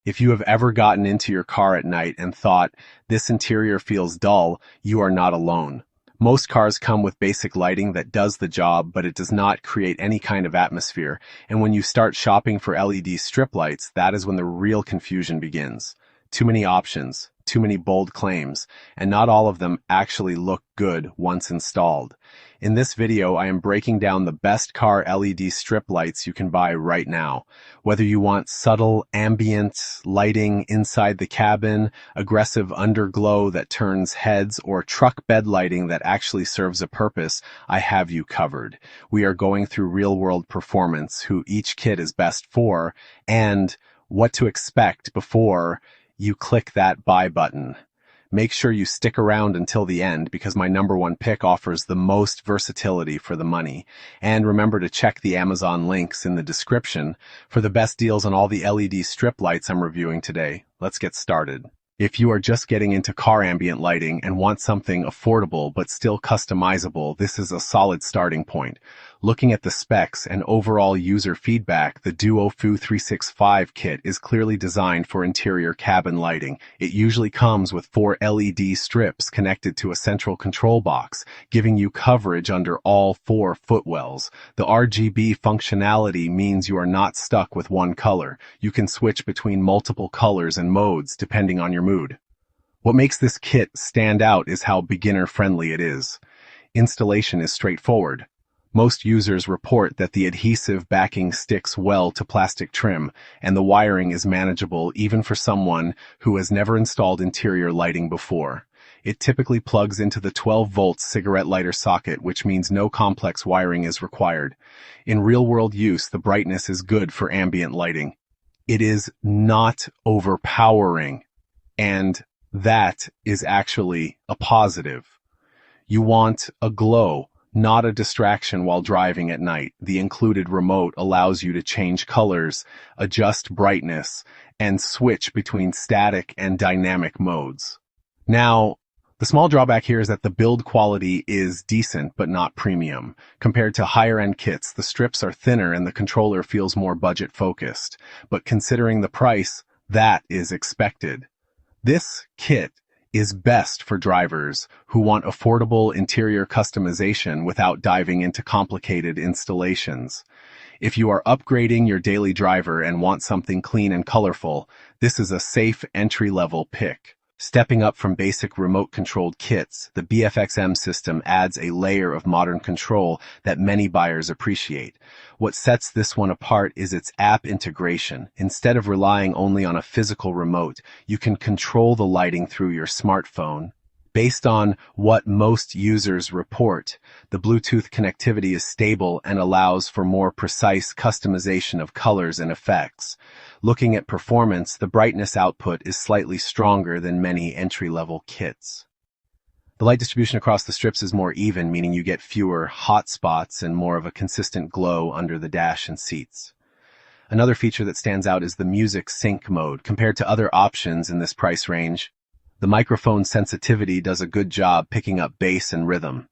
If you have ever gotten into your car at night and thought, this interior feels dull, you are not alone. Most cars come with basic lighting that does the job, but it does not create any kind of atmosphere. And when you start shopping for LED strip lights, that is when the real confusion begins. Too many options, too many bold claims, and not all of them actually look good once installed. In this video, I am breaking down the best car LED strip lights you can buy right now. Whether you want subtle ambient lighting inside the cabin, aggressive underglow that turns heads, or truck bed lighting that actually serves a purpose, I have you covered. We are going through real-world performance, who each kit is best for, and what to expect before you click that buy button. Make sure you stick around until the end because my number one pick offers the most versatility for the money. And remember to check the Amazon links in the description for the best deals on all the LED strip lights I'm reviewing today. Let's get started. If you are just getting into car ambient lighting and want something affordable but still customizable, this is a solid starting point. Looking at the specs and overall user feedback, the Duo-Fu 365 kit is clearly designed for interior cabin lighting. It usually comes with 4 LED strips connected to a central control box, giving you coverage under all 4 footwells. The RGB functionality means you are not stuck with one color. You can switch between multiple colors and modes depending on your mood. What makes this kit stand out is how beginner-friendly it is. Installation is straightforward. Most users report that the adhesive backing sticks well to plastic trim, and the wiring is manageable even for someone who has never installed interior lighting before. It typically plugs into the 12-volt cigarette lighter socket, which means no complex wiring is required. In real-world use, the brightness is good for ambient lighting. It is not overpowering, and that is actually a positive. You want a glow, not a distraction while driving at night. The included remote allows you to change colors, adjust brightness, and switch between static and dynamic modes. Now, the small drawback here is that the build quality is decent but not premium. Compared to higher-end kits, the strips are thinner and the controller feels more budget-focused. But considering the price, that is expected. This kit is best for drivers who want affordable interior customization without diving into complicated installations. If you are upgrading your daily driver and want something clean and colorful, this is a safe entry-level pick. Stepping up from basic remote-controlled kits, the BFXM system adds a layer of modern control that many buyers appreciate. What sets this one apart is its app integration. Instead of relying only on a physical remote, you can control the lighting through your smartphone. Based on what most users report, the Bluetooth connectivity is stable and allows for more precise customization of colors and effects. Looking at performance, the brightness output is slightly stronger than many entry-level kits. The light distribution across the strips is more even, meaning you get fewer hot spots and more of a consistent glow under the dash and seats. Another feature that stands out is the music sync mode. Compared to other options in this price range, the microphone sensitivity does a good job picking up bass and rhythm.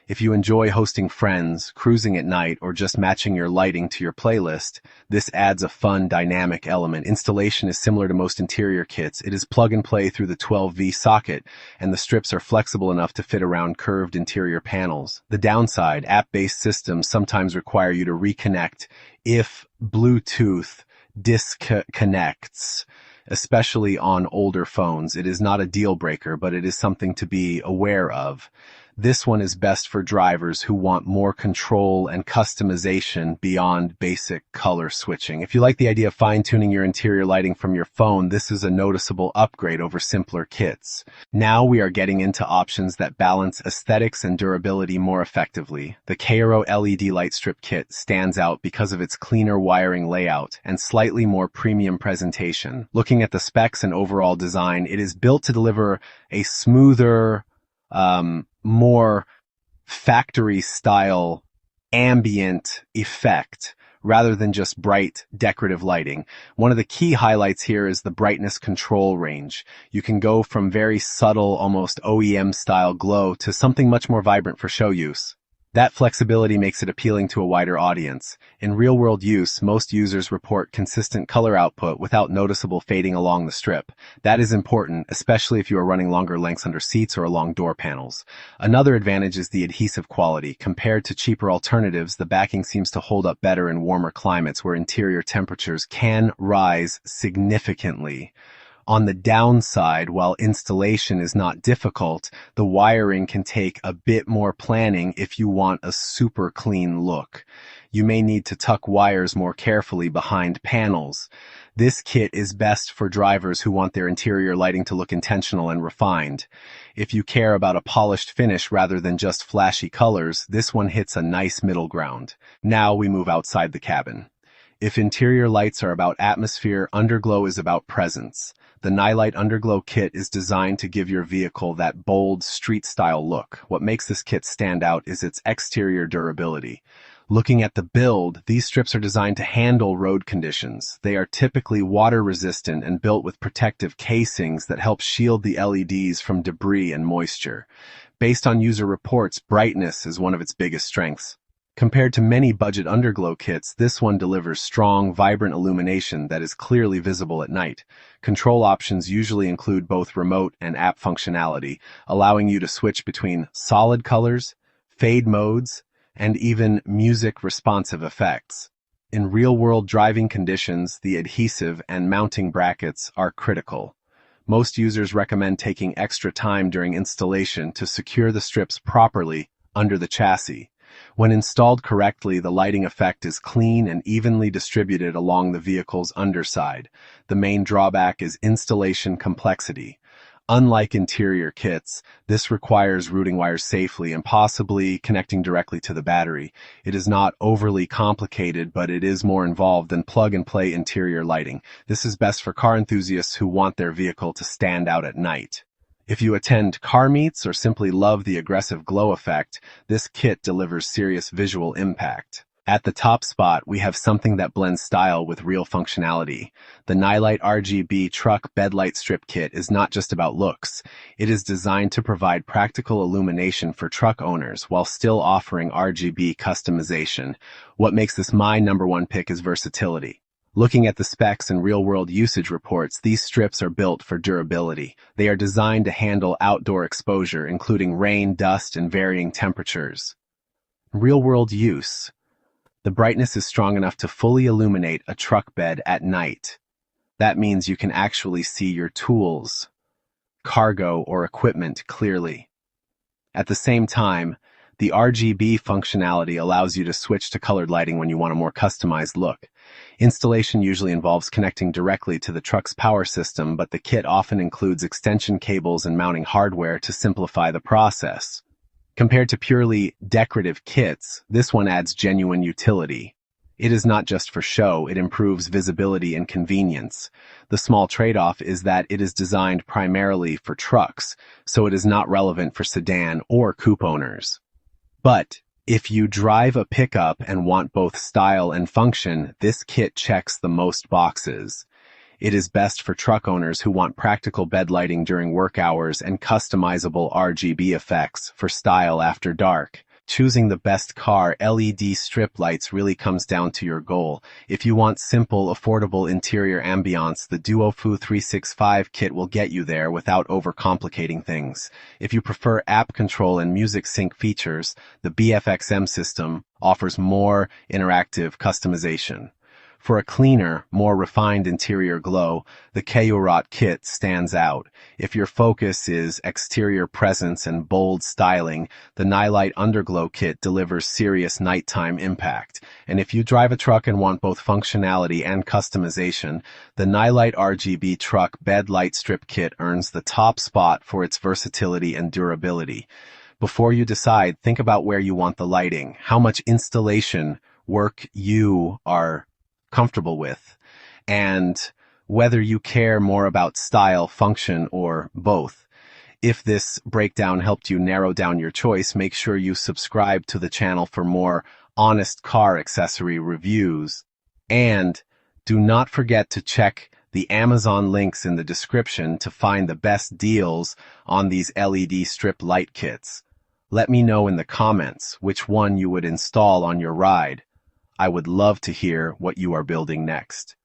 If you enjoy hosting friends, cruising at night, or just matching your lighting to your playlist, this adds a fun, dynamic element. Installation is similar to most interior kits. It is plug and play through the 12V socket, and the strips are flexible enough to fit around curved interior panels. The downside, app-based systems sometimes require you to reconnect if Bluetooth disconnects, especially on older phones. It is not a deal breaker, but it is something to be aware of. This one is best for drivers who want more control and customization beyond basic color switching. If you like the idea of fine-tuning your interior lighting from your phone, this is a noticeable upgrade over simpler kits. Now we are getting into options that balance aesthetics and durability more effectively. The Keiurot LED light strip kit stands out because of its cleaner wiring layout and slightly more premium presentation. Looking at the specs and overall design, it is built to deliver a smoother, more factory-style ambient effect rather than just bright decorative lighting. One of the key highlights here is the brightness control range. You can go from very subtle, almost OEM-style glow to something much more vibrant for show use. That flexibility makes it appealing to a wider audience. In real-world use, most users report consistent color output without noticeable fading along the strip. That is important, especially if you are running longer lengths under seats or along door panels. Another advantage is the adhesive quality. Compared to cheaper alternatives, the backing seems to hold up better in warmer climates where interior temperatures can rise significantly. On the downside, while installation is not difficult, the wiring can take a bit more planning if you want a super clean look. You may need to tuck wires more carefully behind panels. This kit is best for drivers who want their interior lighting to look intentional and refined. If you care about a polished finish rather than just flashy colors, this one hits a nice middle ground. Now we move outside the cabin. If interior lights are about atmosphere, Underglow is about presence. The Nilight Underglow kit is designed to give your vehicle that bold, street-style look. What makes this kit stand out is its exterior durability. Looking at the build, these strips are designed to handle road conditions. They are typically water-resistant and built with protective casings that help shield the LEDs from debris and moisture. Based on user reports, brightness is one of its biggest strengths. Compared to many budget Underglow kits, this one delivers strong, vibrant illumination that is clearly visible at night. Control options usually include both remote and app functionality, allowing you to switch between solid colors, fade modes, and even music-responsive effects. In real-world driving conditions, the adhesive and mounting brackets are critical. Most users recommend taking extra time during installation to secure the strips properly under the chassis. When installed correctly, the lighting effect is clean and evenly distributed along the vehicle's underside. The main drawback is installation complexity. Unlike interior kits, this requires routing wires safely and possibly connecting directly to the battery. It is not overly complicated, but it is more involved than plug-and-play interior lighting. This is best for car enthusiasts who want their vehicle to stand out at night. If you attend car meets or simply love the aggressive glow effect, this kit delivers serious visual impact. At the top spot, we have something that blends style with real functionality. The Nilight RGB Truck Bed Light Strip Kit is not just about looks. It is designed to provide practical illumination for truck owners while still offering RGB customization. What makes this my number one pick is versatility. Looking at the specs and real-world usage reports, these strips are built for durability. They are designed to handle outdoor exposure, including rain, dust, and varying temperatures. Real-world use. The brightness is strong enough to fully illuminate a truck bed at night. That means you can actually see your tools, cargo, or equipment clearly. At the same time, the RGB functionality allows you to switch to colored lighting when you want a more customized look. Installation usually involves connecting directly to the truck's power system, but the kit often includes extension cables and mounting hardware to simplify the process. Compared to purely decorative kits, this one adds genuine utility. It is not just for show, it improves visibility and convenience. The small trade-off is that it is designed primarily for trucks, so it is not relevant for sedan or coupe owners. But if you drive a pickup and want both style and function, this kit checks the most boxes. It is best for truck owners who want practical bed lighting during work hours and customizable RGB effects for style after dark. Choosing the best car LED strip lights really comes down to your goal. If you want simple, affordable interior ambiance, the Duofu 365 kit will get you there without overcomplicating things. If you prefer app control and music sync features, the BFXM system offers more interactive customization. For a cleaner, more refined interior glow, the Keiurot kit stands out. If your focus is exterior presence and bold styling, the Nilight Underglow kit delivers serious nighttime impact. And if you drive a truck and want both functionality and customization, the Nilight RGB Truck Bed Light Strip Kit earns the top spot for its versatility and durability. Before you decide, think about where you want the lighting, how much installation work you are comfortable with, and whether you care more about style, function, or both. If this breakdown helped you narrow down your choice, make sure you subscribe to the channel for more honest car accessory reviews. And do not forget to check the Amazon links in the description to find the best deals on these LED strip light kits. Let me know in the comments which one you would install on your ride. I would love to hear what you are building next.